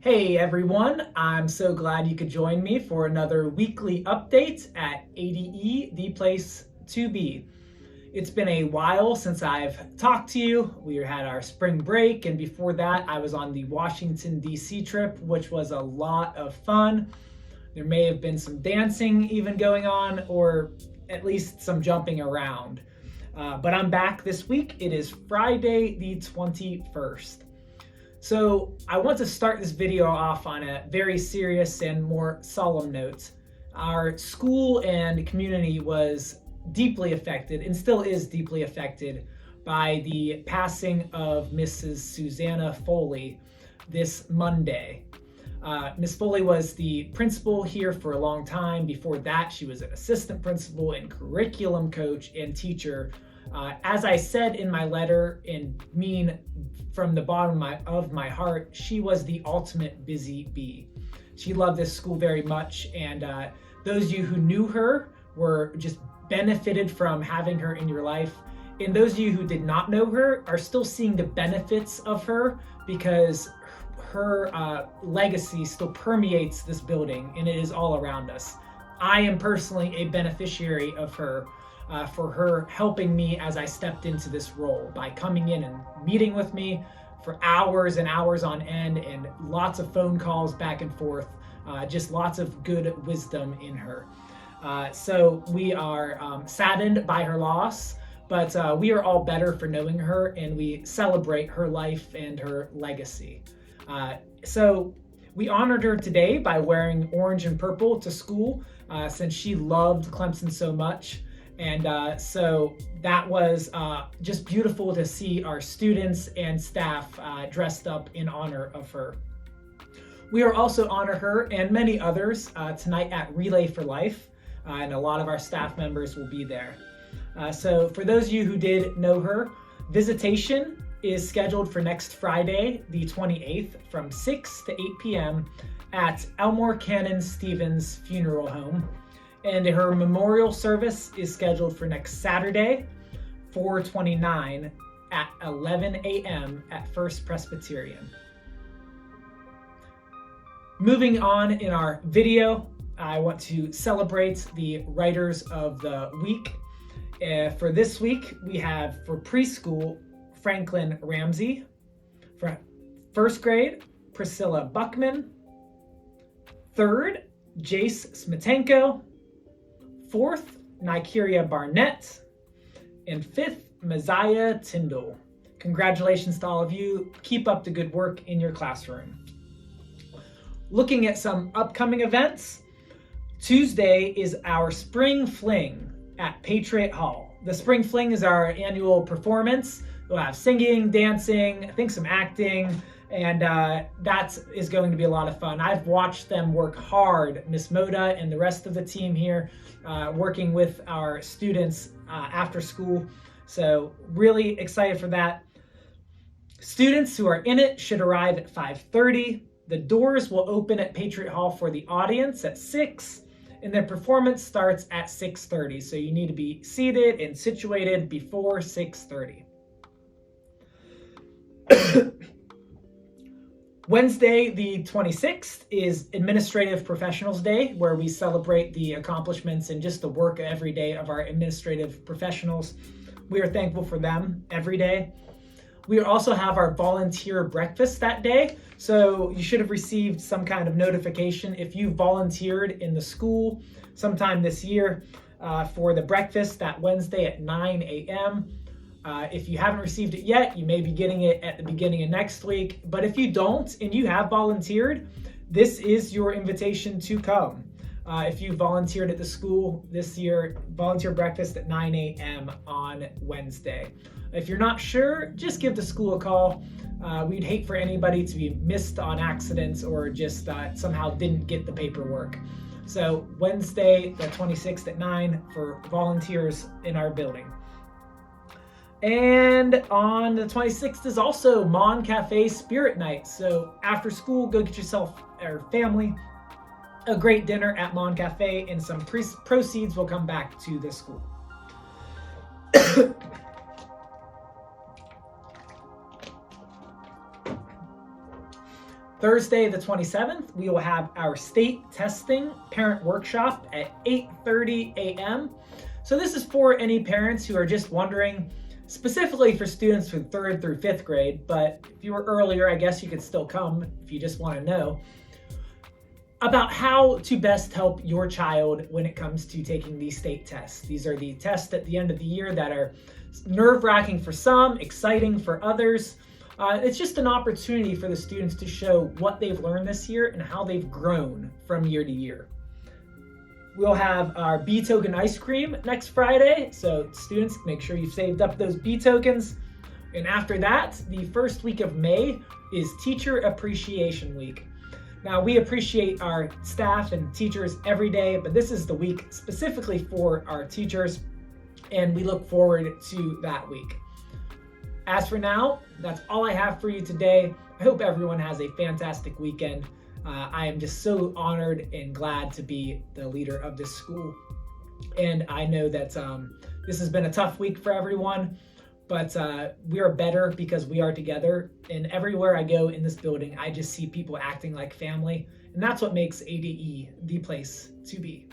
Hey everyone, I'm so glad you could join me for another weekly update at ADE, the place to be. It's been a while since I've talked to you. We had our spring break, and before that, I was on the Washington, D.C. trip, which was a lot of fun. There may have been some dancing even going on, or at least some jumping around. But I'm back this week. It is Friday, the 21st. So I want to start this video off on a very serious and more solemn note. Our school and community was deeply affected and still is deeply affected by the passing of Mrs. Susanna Foley this Monday. Miss Foley was the principal here for a long time. Before that, she was an assistant principal and curriculum coach and teacher. As I said in my letter, and mean from the bottom of my heart, she was the ultimate busy bee. She loved this school very much, and those of you who knew her were just benefited from having her in your life. And those of you who did not know her are still seeing the benefits of her because her legacy still permeates this building and it is all around us. I am personally a beneficiary of her. For her helping me as I stepped into this role by coming in and meeting with me for hours and hours on end and lots of phone calls back and forth, just lots of good wisdom in her. So we are saddened by her loss, but we are all better for knowing her, and we celebrate her life and her legacy. So we honored her today by wearing orange and purple to school since she loved Clemson so much. And so that was just beautiful to see our students and staff dressed up in honor of her. We will also honor her and many others tonight at Relay for Life, and a lot of our staff members will be there. So for those of you who did know her, visitation is scheduled for next Friday, the 28th, from 6 to 8 p.m. at Elmore Cannon Stevens Funeral Home. And her memorial service is scheduled for next Saturday, 4/29 at 11 a.m. at First Presbyterian. Moving on in our video, I want to celebrate the Writers of the Week. For this week, we have for preschool, Franklin Ramsey. For first grade, Priscilla Buckman. Third, Jace Smetanko. Fourth, Nikeria Barnett. And fifth, Messiah Tyndall. Congratulations to all of you. Keep up the good work in your classroom. Looking at some upcoming events, Tuesday is our Spring Fling at Patriot Hall. The Spring Fling is our annual performance. We'll have singing, dancing, I think some acting, and that is going to be a lot of fun. I've watched them work hard, Miss Moda and the rest of the team here, working with our students after school. So really excited for that. Students who are in it should arrive at 5:30. The doors will open at Patriot Hall for the audience at 6, and their performance starts at 6:30. So you need to be seated and situated before 6:30. Wednesday, the 26th, is Administrative Professionals Day, where we celebrate the accomplishments and just the work every day of our administrative professionals. We are thankful for them every day. We also have our volunteer breakfast that day, so you should have received some kind of notification if you volunteered in the school sometime this year for the breakfast that Wednesday at 9 a.m. If you haven't received it yet, you may be getting it at the beginning of next week. But if you don't and you have volunteered, this is your invitation to come. If you volunteered at the school this year, volunteer breakfast at 9 a.m. on Wednesday. If you're not sure, just give the school a call. We'd hate for anybody to be missed on accidents or just somehow didn't get the paperwork. So Wednesday, the 26th at 9 for volunteers in our building. And on the 26th is also Mon Cafe Spirit Night. So after school, go get yourself or family a great dinner at Mon Cafe, and some proceeds will come back to the school. Thursday, the 27th, we will have our state testing parent workshop at 8:30 a.m. So this is for any parents who are just wondering, specifically for students from 3rd through 5th grade, but if you were earlier, I guess you could still come if you just want to know about how to best help your child when it comes to taking these state tests. These are the tests at the end of the year that are nerve-wracking for some, exciting for others. It's just an opportunity for the students to show what they've learned this year and how they've grown from year to year. We'll have our B token ice cream next Friday, so students, make sure you've saved up those B tokens. And after that, the first week of May is Teacher Appreciation Week. Now, we appreciate our staff and teachers every day, but this is the week specifically for our teachers, and we look forward to that week. As for now, that's all I have for you today. I hope everyone has a fantastic weekend. I am just so honored and glad to be the leader of this school. And I know that this has been a tough week for everyone, but we are better because we are together. And everywhere I go in this building, I just see people acting like family. And that's what makes ADE the place to be.